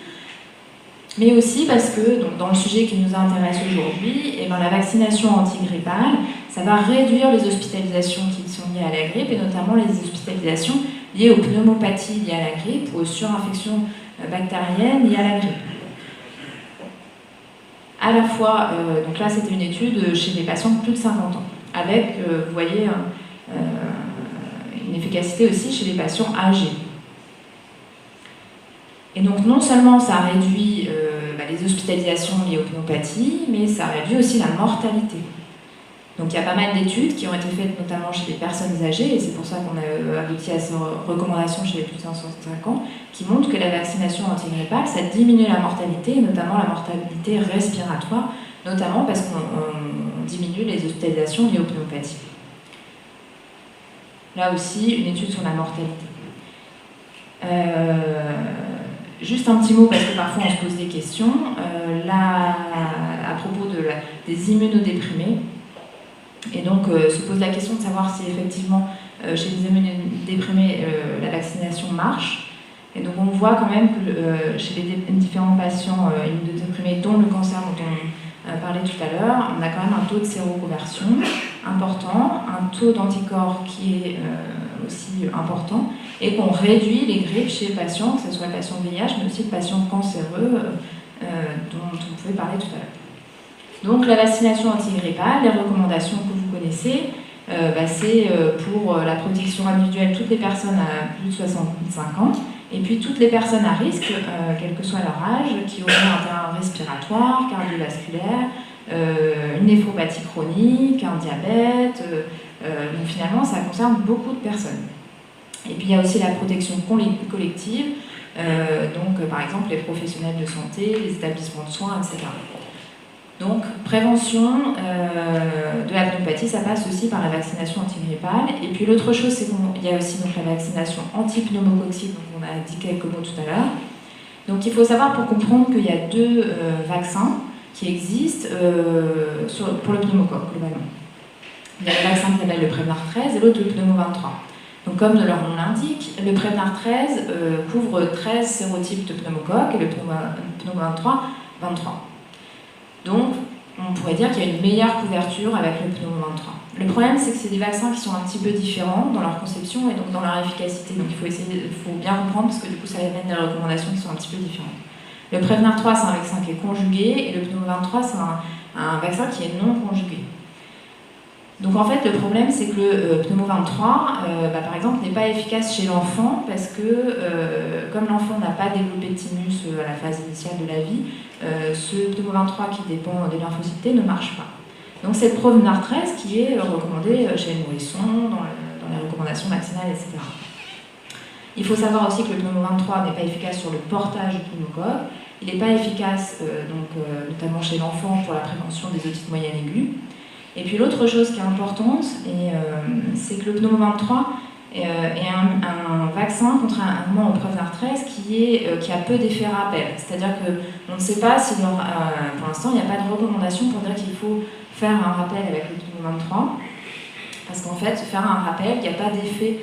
Mais aussi parce que, donc, dans le sujet qui nous intéresse aujourd'hui, la vaccination antigrippale, ça va réduire les hospitalisations qui sont liées à la grippe, et notamment les hospitalisations liées aux pneumopathies liées à la grippe ou aux surinfections bactériennes liées à la grippe. À la fois, donc là c'était une étude chez des patients de plus de 50 ans, avec, vous voyez, une efficacité aussi chez les patients âgés. Et donc non seulement ça réduit les hospitalisations liées aux pneumopathies, mais ça réduit aussi la mortalité. Donc il y a pas mal d'études qui ont été faites notamment chez les personnes âgées, et c'est pour ça qu'on a abouti à ces recommandations chez les plus de 65 ans, qui montrent que la vaccination antigrippale, ça diminue la mortalité, et notamment la mortalité respiratoire, notamment parce qu'on diminue les hospitalisations liées aux pneumopathies. Là aussi, une étude sur la mortalité. Juste un petit mot, parce que parfois on se pose des questions, à propos des immunodéprimés. Et donc se pose la question de savoir si effectivement chez les immunodéprimés la vaccination marche. Et donc on voit quand même que chez les différents patients immunodéprimés, dont le cancer dont on parlait tout à l'heure, on a quand même un taux de séroconversion important, un taux d'anticorps qui est aussi important, et qu'on réduit les grippes chez les patients, que ce soit le patient VIH, mais aussi le patient cancéreux dont on pouvait parler tout à l'heure. Donc la vaccination antigrippale, les recommandations que vous connaissez, c'est pour la protection individuelle toutes les personnes à plus de 65 ans, et puis toutes les personnes à risque, quel que soit leur âge, qui auraient un terrain respiratoire, cardiovasculaire, une néphropathie chronique, un diabète. Donc finalement, ça concerne beaucoup de personnes. Et puis il y a aussi la protection collective, donc par exemple les professionnels de santé, les établissements de soins, etc. Donc, prévention de la pneumopathie, ça passe aussi par la vaccination antigrippale. Et puis l'autre chose, c'est qu'il y a aussi donc, la vaccination anti-pneumococcique, donc on a dit quelques mots tout à l'heure. Donc il faut savoir pour comprendre qu'il y a deux vaccins qui existent pour le pneumocoque, globalement. Il y a le vaccin qui s'appelle le Prevnar 13 et l'autre le Pneumo 23. Donc comme leur nom l'indique, le Prevnar 13 couvre 13 sérotypes de pneumocoque et le Pneumo 23, 23. Donc, on pourrait dire qu'il y a une meilleure couverture avec le Pneumo 23. Le problème, c'est que c'est des vaccins qui sont un petit peu différents dans leur conception et donc dans leur efficacité. Donc, il faut bien comprendre parce que du coup, ça amène des recommandations qui sont un petit peu différentes. Le Prevnar 3, c'est un vaccin qui est conjugué et le Pneumo 23, c'est un vaccin qui est non conjugué. Donc en fait, le problème, c'est que le Pneumo 23, par exemple, n'est pas efficace chez l'enfant parce que, comme l'enfant n'a pas développé de thymus à la phase initiale de la vie, ce Pneumo 23 qui dépend des lymphocytes T ne marche pas. Donc c'est le Prevnar 13 qui est recommandé chez les nourrissons, dans les recommandations vaccinales, etc. Il faut savoir aussi que le Pneumo 23 n'est pas efficace sur le portage du pneumocoque. Il n'est pas efficace, notamment chez l'enfant, pour la prévention des otites moyennes aiguës. Et puis l'autre chose qui est importante, c'est que le Pneumo 23 est un vaccin, contrairement au Prevnar 13, qui a peu d'effets rappel. C'est-à-dire qu'on ne sait pas si, pour l'instant, il n'y a pas de recommandation pour dire qu'il faut faire un rappel avec le Pneumo 23. Parce qu'en fait, faire un rappel, il n'y a pas d'effet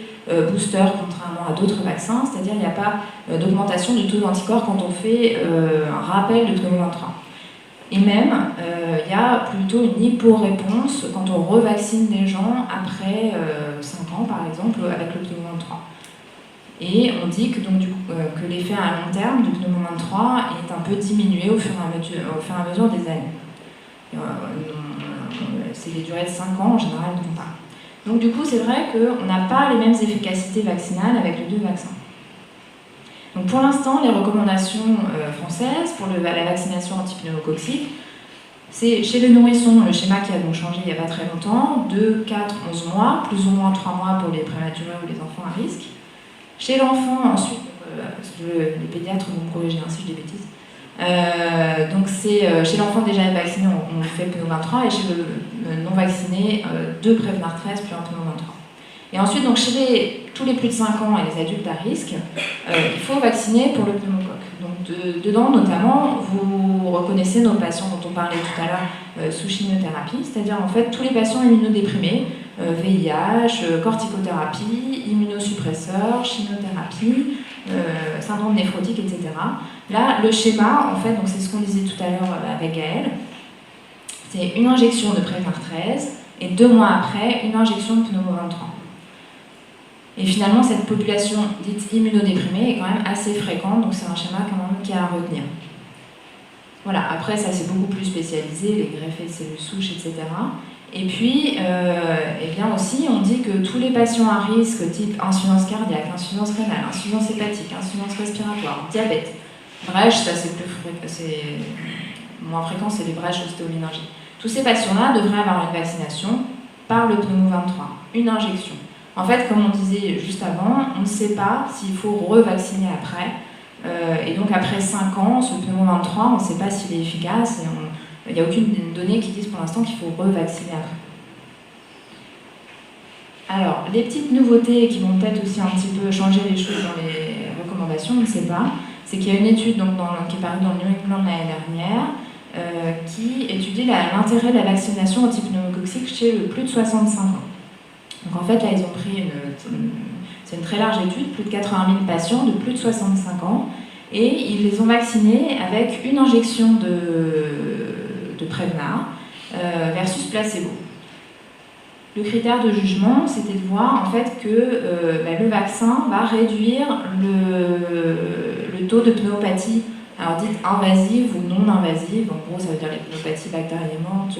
booster, contrairement à d'autres vaccins. C'est-à-dire qu'il n'y a pas d'augmentation du taux d'anticorps quand on fait un rappel de Pneumo 23. Et même, il y a plutôt une hypo-réponse quand on revaccine des gens après 5 ans, par exemple, avec le Pneumo 23. Et on dit que, que l'effet à long terme du Pneumo 23 est un peu diminué au fur et à mesure des années. C'est des durées de 5 ans en général dont on parle. Donc du coup, c'est vrai qu'on n'a pas les mêmes efficacités vaccinales avec les deux vaccins. Donc pour l'instant, les recommandations françaises pour la vaccination antipneumococcique, c'est chez le nourrisson, le schéma qui a donc changé il n'y a pas très longtemps, 2, 4, 11 mois, plus ou moins 3 mois pour les prématurés ou les enfants à risque. Chez l'enfant, ensuite, parce que les pédiatres vont me corriger si je dis des bêtises, Donc chez l'enfant déjà vacciné, on fait le pneu 23, et chez le non vacciné, 2 Prevnar 13 puis un pneu 23. Et ensuite, donc, chez tous les plus de 5 ans et les adultes à risque, il faut vacciner pour le pneumocoque. Donc dedans, notamment, vous reconnaissez nos patients dont on parlait tout à l'heure sous chimiothérapie, c'est-à-dire en fait tous les patients immunodéprimés, VIH, corticothérapie, immunosuppresseurs, chimiothérapie, syndrome néphrotique, etc. Là, le schéma, en fait, donc c'est ce qu'on disait tout à l'heure avec Gaëlle, c'est une injection de Prevnar 13 et 2 mois après, une injection de pneumo 23. Et finalement, cette population dite immunodéprimée est quand même assez fréquente, donc c'est un schéma quand même qui est à retenir. Voilà, après ça c'est beaucoup plus spécialisé, les greffés de cellules souches, etc. Et puis, eh bien aussi, on dit que tous les patients à risque, type insuffisance cardiaque, insuffisance rénale, insuffisance hépatique, insuffisance respiratoire, diabète, brèche, ça c'est moins fréquent, c'est les brèches ostéoméningiques. Tous ces patients-là devraient avoir une vaccination par le pneumo 23, une injection. En fait, comme on disait juste avant, on ne sait pas s'il faut revacciner après. Et donc après 5 ans, ce pneumo 23, on ne sait pas s'il est efficace. Il n'y a aucune donnée qui dise pour l'instant qu'il faut revacciner après. Alors, les petites nouveautés qui vont peut-être aussi un petit peu changer les choses dans les recommandations, on ne sait pas. C'est qu'il y a une étude donc, qui est parue dans le New England l'année dernière qui étudie l'intérêt de la vaccination antipneumococcique chez le plus de 65 ans. Donc en fait, là, ils ont pris c'est une très large étude, plus de 80 000 patients de plus de 65 ans, et ils les ont vaccinés avec une injection de Prevnar versus placebo. Le critère de jugement, c'était de voir en fait que le vaccin va réduire le taux de pneumopathie, alors dite invasive ou non invasive, en gros ça veut dire les pneumopathies bactériémantes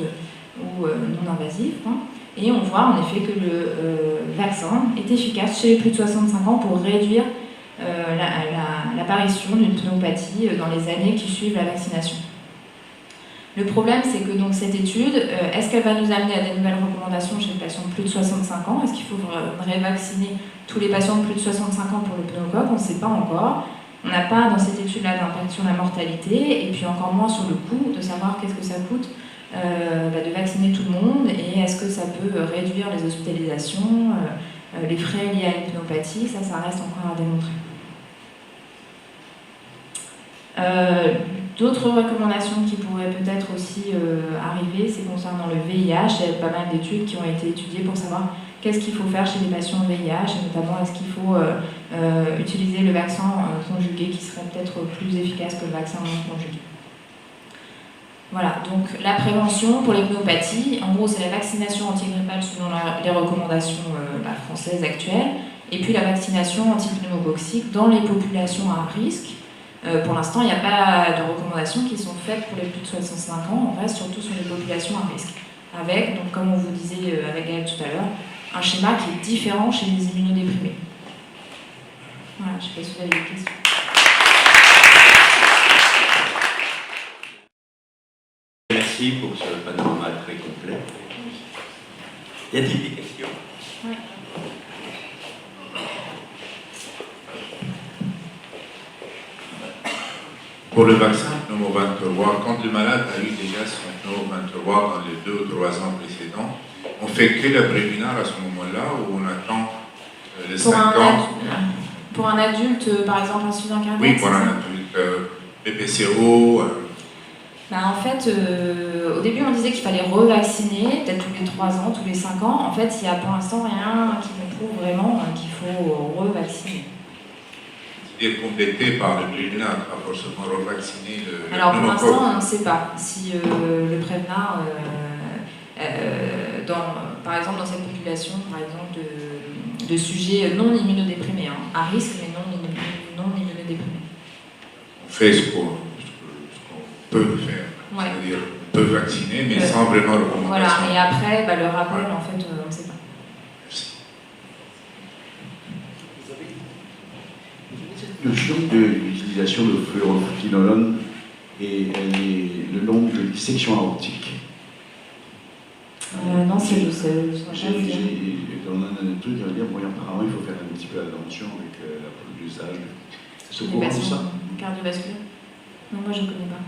ou non invasives, hein. Et on voit en effet que le vaccin est efficace chez les plus de 65 ans pour réduire l'apparition d'une pneumopathie dans les années qui suivent la vaccination. Le problème, c'est que donc, cette étude, est-ce qu'elle va nous amener à des nouvelles recommandations chez les patients de plus de 65 ans? Est-ce qu'il faudrait vacciner tous les patients de plus de 65 ans pour le pneumocoque? On ne sait pas encore. On n'a pas dans cette étude-là d'impact sur la mortalité, et puis encore moins sur le coût, de savoir qu'est-ce que ça coûte de vacciner tout le monde, et est-ce que ça peut réduire les hospitalisations, les frais liés à une pneumopathie, ça reste encore à démontrer. D'autres recommandations qui pourraient peut-être aussi arriver, c'est concernant le VIH. Il y a pas mal d'études qui ont été étudiées pour savoir qu'est-ce qu'il faut faire chez les patients VIH, et notamment est-ce qu'il faut utiliser le vaccin conjugué qui serait peut-être plus efficace que le vaccin non conjugué. Voilà, donc la prévention pour les pneumopathies, en gros c'est la vaccination antigrippale selon les recommandations françaises actuelles, et puis la vaccination antipneumococcique dans les populations à risque. Pour l'instant, il n'y a pas de recommandations qui sont faites pour les plus de 65 ans, on reste surtout sur les populations à risque. Avec, donc, comme on vous disait avec Gaëlle tout à l'heure, un schéma qui est différent chez les immunodéprimés. Voilà, je ne sais pas si vous avez des questions. Merci pour ce panorama très complet. Y a-t-il des questions? Oui. Pour le vaccin pneumo 23, quand le malade a eu déjà son pneumo 23 dans les 2 ou 3 ans précédents, on fait que le Prevnar à ce moment-là ou on attend les 5 ans? Pour un adulte, par exemple, insuffisant cardiaque? Oui, pour un adulte, PPCO. En fait, au début, on disait qu'il fallait revacciner, peut-être tous les 3 ans, tous les 5 ans. En fait, il n'y a pour l'instant rien qui nous prouve vraiment qu'il faut revacciner. C'est complété par le Prevnar, pas forcément revacciner le Alors, pour pneumocoque. l'instant, on ne sait pas si le Prevnar, par exemple, dans cette population, par exemple, de sujets non immunodéprimés, hein, à risque, mais non immunodéprimés. On fait ce qu'on peut faire. Ouais. C'est-à-dire, on peut vacciner, mais sans vraiment recommandation. Voilà, et après, le rappel, en fait, on ne sait pas. Merci. Cette notion de l'utilisation de fluoroquinolone et le nombre de dissections aortiques. Non, c'est dans un truc, il va dire, bon, apparemment, il faut faire un petit peu attention avec l'usage. C'est au courant de ça? Cardiovasculaire. Non, moi je ne connais pas.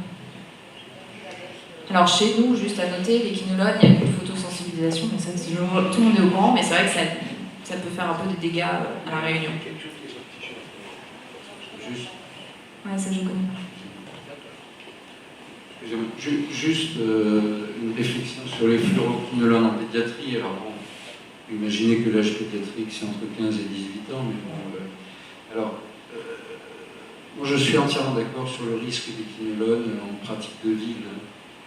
Alors chez nous, juste à noter, les quinolones, il y a une photosensibilisation, mais ça, tout le monde est au courant, mais c'est vrai que ça peut faire un peu des dégâts à la Réunion. Ouais, ça je connais pas. Juste une réflexion sur les fluoroquinolones en pédiatrie. Alors bon, imaginez que l'âge pédiatrique c'est entre 15 et 18 ans, mais bon, moi je suis entièrement d'accord sur le risque des quinolones en pratique de ville.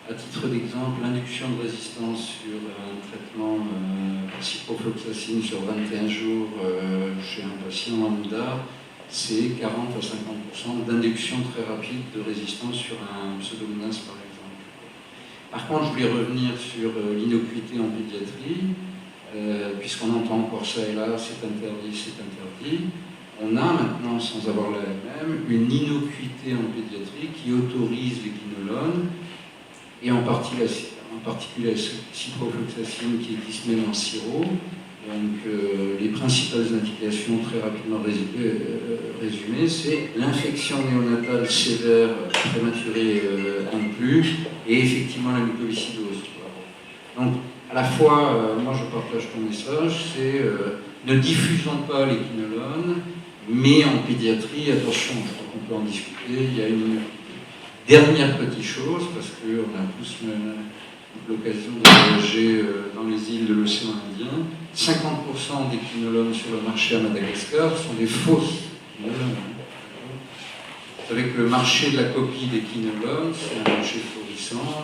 À titre d'exemple, l'induction de résistance sur un traitement par ciprofloxacine sur 21 jours chez un patient lambda, c'est 40 à 50% d'induction très rapide de résistance sur un pseudomonas par exemple. Par contre, je voulais revenir sur l'innocuité en pédiatrie, puisqu'on entend encore ça et là, c'est interdit, c'est interdit. On a maintenant, sans avoir l'AMM, une innocuité en pédiatrie qui autorise les quinolones, et en particulier la ciprofloxacine qui existe même en sirop. Donc les principales indications très rapidement résumées, c'est l'infection néonatale sévère prématurée inclus et effectivement la mucoviscidose. Donc à la fois, moi je partage ton message, c'est ne diffusons pas les quinolones, mais en pédiatrie, attention, je crois qu'on peut en discuter, il y a une dernière petite chose, parce qu'on a tous l'occasion de voyager dans les îles de l'océan Indien. 50% des quinolones sur le marché à Madagascar sont des fausses quinolones. Vous savez que le marché de la copie des quinolones, c'est un marché florissant,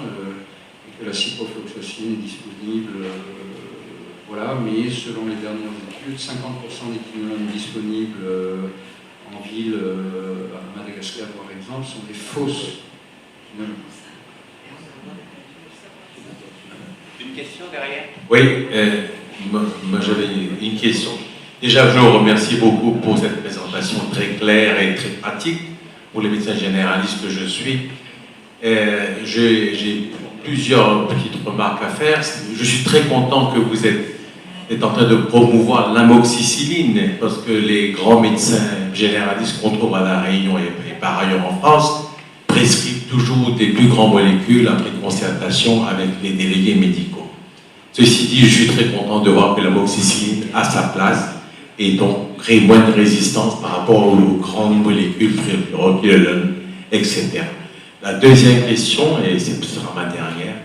et que la ciprofloxacine est disponible, voilà, mais selon les dernières études, 50% des quinolones disponibles en ville, à Madagascar par exemple, sont des fausses quinolones. Une question derrière? Oui, moi j'avais une question. Déjà, je vous remercie beaucoup pour cette présentation très claire et très pratique pour les médecins généralistes que je suis. J'ai plusieurs petites remarques à faire. Je suis très content que vous êtes en train de promouvoir l'amoxicilline, parce que les grands médecins généralistes qu'on trouve à La Réunion et par ailleurs en France prescrivent toujours des plus grandes molécules après concertation avec les délégués médicaux. Ceci dit, je suis très content de voir que l'amoxicilline a sa place et donc crée moins de résistance par rapport aux grandes molécules, fluoroquinolones, etc. La deuxième question, et ce sera ma dernière,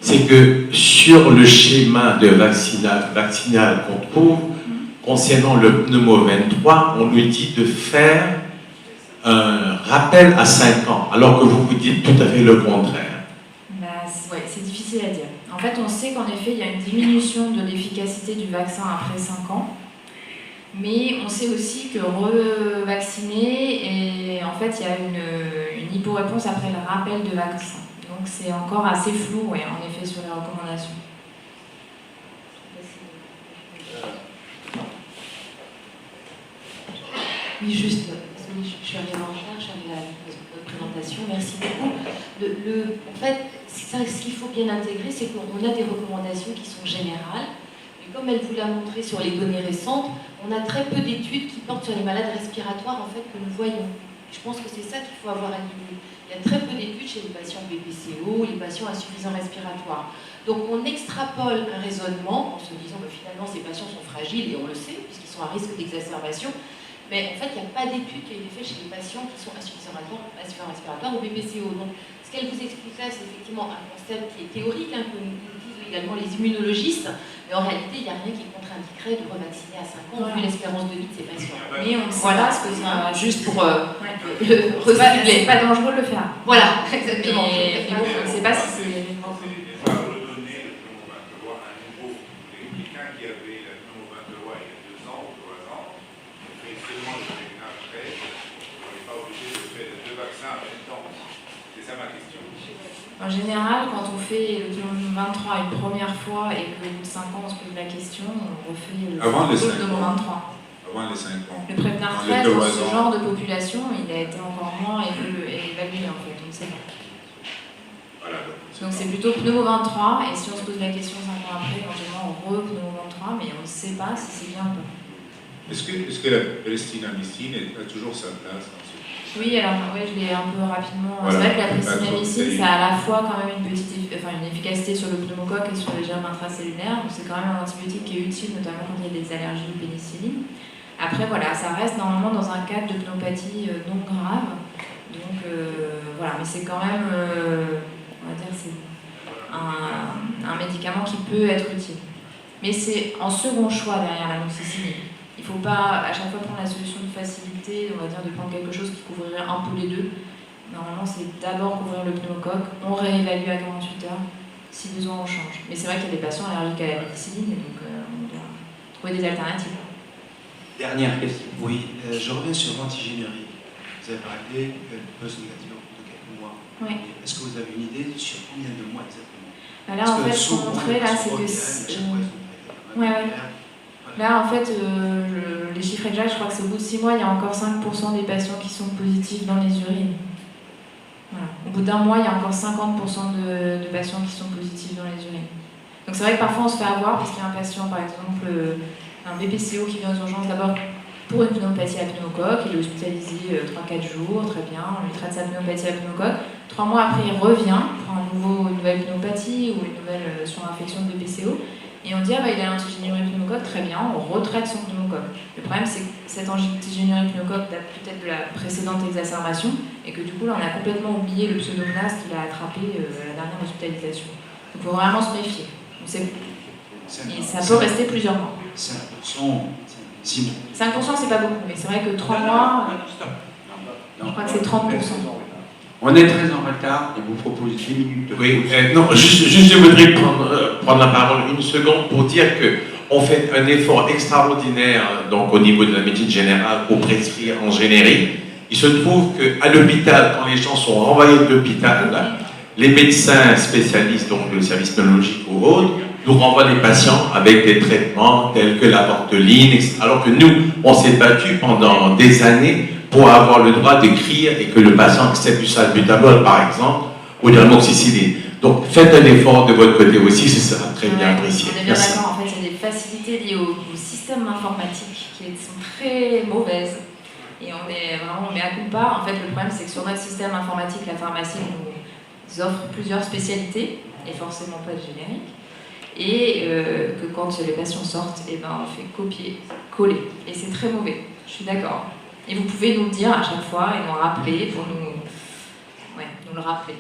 c'est que sur le schéma de vaccinal qu'on trouve, concernant le pneumo 23, on nous dit de faire un rappel à 5 ans, alors que vous dites tout à fait le contraire. Ouais, c'est difficile à dire. En fait, on sait qu'en effet, il y a une diminution de l'efficacité du vaccin après 5 ans, mais on sait aussi que revacciner, et en fait, il y a une hyporéponse après le rappel de vaccin. Donc c'est encore assez flou, ouais, en effet, sur les recommandations. Oui, juste, je suis arrivée en retard, je suis arrivée à votre présentation, merci beaucoup. En fait, ce qu'il faut bien intégrer, c'est qu'on a des recommandations qui sont générales, mais comme elle vous l'a montré sur les données récentes, on a très peu d'études qui portent sur les malades respiratoires en fait, que nous voyons. Je pense que c'est ça qu'il faut avoir à l'idée. Il y a très peu d'études chez les patients BPCO, les patients insuffisants respiratoires. Donc on extrapole un raisonnement en se disant que finalement ces patients sont fragiles, et on le sait, puisqu'ils sont à risque d'exacerbation. Mais en fait, il n'y a pas d'études qui ont été faites chez les patients qui sont insuffisants respiratoires ou BPCO. Donc, ce qu'elle vous explique là, c'est effectivement un concept qui est théorique, hein, que nous disent également les immunologistes, mais en réalité, il n'y a rien qui contre-indiquerait de revacciner à 5 ans, vu l'espérance de vie de ces patients. Mais on sait voilà, pas ce que ça... juste pour c'est pas dangereux de le faire. Voilà, exactement. Mais bon, on ne sait pas si c'est... En général, quand on fait le pneumo 23 une première fois et qu'au bout de 5 ans on se pose la question, on refait le pneumo 23. Avant les 5 ans. Le Prevnar 13, pour ce genre de population, il a été encore moins évalué en fait, on ne sait pas. Voilà. Donc c'est plutôt pneumo 23, et si on se pose la question 5 ans après, éventuellement on re-pneumo 23, mais on ne sait pas si c'est bien ou pas. Est-ce que la pristinamycine a toujours sa place dans ce Oui, alors ouais, je l'ai un peu rapidement. Voilà. C'est vrai que la Pas trop pristinamycine, de ça a à la fois quand même une efficacité sur le pneumocoque et sur les germes intracellulaires. Donc c'est quand même un antibiotique qui est utile, notamment quand il y a des allergies aux pénicilline. Après, voilà, ça reste normalement dans un cadre de pneumopathie non grave. Donc voilà, mais c'est quand même, on va dire, c'est un médicament qui peut être utile. Mais c'est en second choix derrière l'amoxicilline. Il ne faut pas à chaque fois prendre la solution de facilité, on va dire de prendre quelque chose qui couvrirait un peu les deux. Normalement, c'est d'abord couvrir le pneumocoque, on réévalue à 48 heures, si besoin on change. Mais c'est vrai qu'il y a des patients allergiques à la pénicilline, et donc on doit trouver des alternatives. Dernière question. Oui, je reviens sur l'antigénérie. Vous avez parlé d'une pause négative au bout de quelques mois. Oui. Est-ce que vous avez une idée sur combien de mois exactement? Là, en fait, ce qu'on montrait, là, c'est que... Ouais. Là, en fait, les chiffres exacts, je crois que c'est au bout de 6 mois, il y a encore 5% des patients qui sont positifs dans les urines. Voilà. Au bout d'un mois, il y a encore 50% de patients qui sont positifs dans les urines. Donc c'est vrai que parfois on se fait avoir parce qu'il y a un patient, par exemple, un BPCO qui vient aux urgences d'abord pour une pneumopathie à pneumocoque, il est hospitalisé 3-4 jours, très bien, on lui traite sa pneumopathie à pneumocoque. 3 mois après, il revient pour une nouvelle pneumopathie ou une nouvelle surinfection de BPCO. Et on dit, ah bah, il a l'antigénurie pneumocoque, très bien, on retraite son pneumocoque. Le problème, c'est que cette antigénurie pneumocoque date peut-être de la précédente exacerbation, et que du coup, là, on a complètement oublié le pseudomonas qu'il a attrapé à la dernière hospitalisation. Donc, il faut vraiment se méfier. Et ça peut rester plusieurs mois. 5%, 6 mois. 5%, c'est pas beaucoup, mais c'est vrai que 3 mois, je crois que c'est 30%. On est très en retard et vous propose 10 minutes de Oui, non, juste je voudrais prendre la parole une seconde pour dire qu'on fait un effort extraordinaire donc, au niveau de la médecine générale pour prescrire en générique. Il se trouve qu'à l'hôpital, quand les gens sont renvoyés de l'hôpital, les médecins spécialistes, donc le service neurologique ou autre, nous renvoient les patients avec des traitements tels que la vorteline, etc. Alors que nous, on s'est battu pendant des années pour avoir le droit d'écrire et que le patient accepte du salbutamol, par exemple, ou de l'amoxicilline. Donc, faites un effort de votre côté aussi, ce sera très bien apprécié. On est bien d'accord, en fait, il y a des facilités liées au système informatique qui sont très mauvaises. Et on est vraiment, on met à coup pas. En fait, le problème, c'est que sur notre système informatique, la pharmacie nous offre plusieurs spécialités, et forcément pas de générique. Et que quand les patients sortent, eh ben, on fait copier, coller. Et c'est très mauvais, je suis d'accord. Et vous pouvez nous le dire à chaque fois et nous rappeler pour nous le rappeler.